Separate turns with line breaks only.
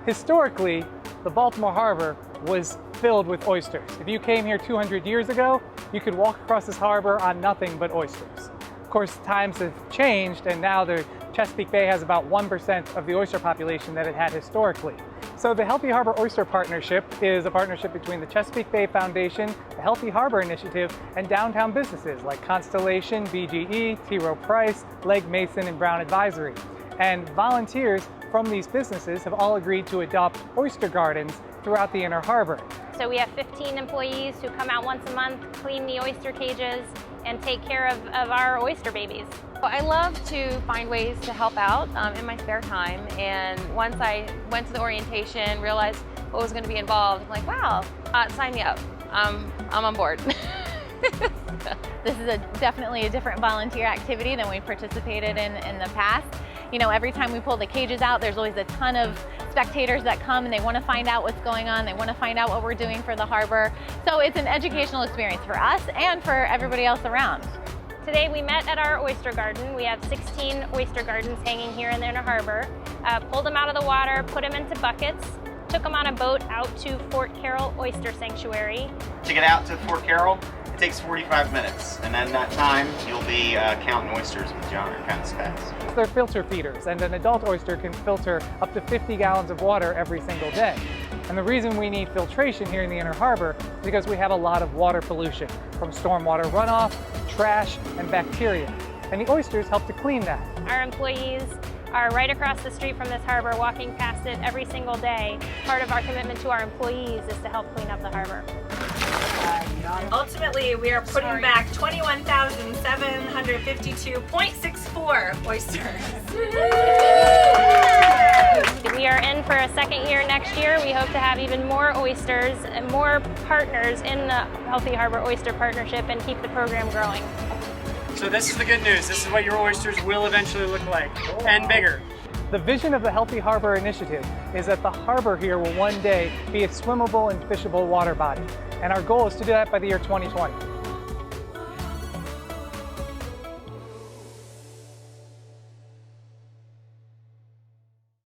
Historically, the Baltimore Harbor was filled with oysters. If you came here 200 years ago, you could walk across this harbor on nothing but oysters. Of course, times have changed, and now the Chesapeake Bay has about 1% of the oyster population that it had historically. So the Healthy Harbor Oyster Partnership is a partnership between the Chesapeake Bay Foundation, the Healthy Harbor Initiative, and downtown businesses like Constellation, BGE, Rowe Price, Legg Mason, and Brown Advisory. And volunteers from these businesses have all agreed to adopt oyster gardens throughout the Inner Harbor.
So we have 15 employees who come out once a month, clean the oyster cages, and take care of our oyster babies.
I love to find ways to help out in my spare time, and once I went to the orientation, realized what was going to be involved, I'm like, wow, sign me up. I'm on board.
This is definitely a different volunteer activity than we participated in the past. You know, every time we pull the cages out, there's always a ton of spectators that come and they want to find out what's going on. They want to find out what we're doing for the harbor. So it's an educational experience for us and for everybody else around.
Today we met at our oyster garden. We have 16 oyster gardens hanging here in the Inner Harbor. Pulled them out of the water, put them into buckets, took them on a boat out to For Carroll Oyster Sanctuary.
To get out to For Carroll, it takes 45 minutes, and then that time you'll be counting oysters with John or counting spats.
They're filter feeders, and an adult oyster can filter up to 50 gallons of water every single day. And the reason we need filtration here in the Inner Harbor is because we have a lot of water pollution from stormwater runoff, trash, and bacteria. And the oysters help to clean that.
Our employees are right across the street from this harbor, walking past it every single day. Part of our commitment to our employees is to help clean up the harbor.
Ultimately, we are putting back 21,752.64 oysters.
We are in for a second year next year. We hope to have even more oysters and more partners in the Healthy Harbor Oyster Partnership and keep the program growing.
So this is the good news. This is what your oysters will eventually look like, and bigger.
The vision of the Healthy Harbor Initiative is that the harbor here will one day be a swimmable and fishable water body. And our goal is to do that by the year 2020.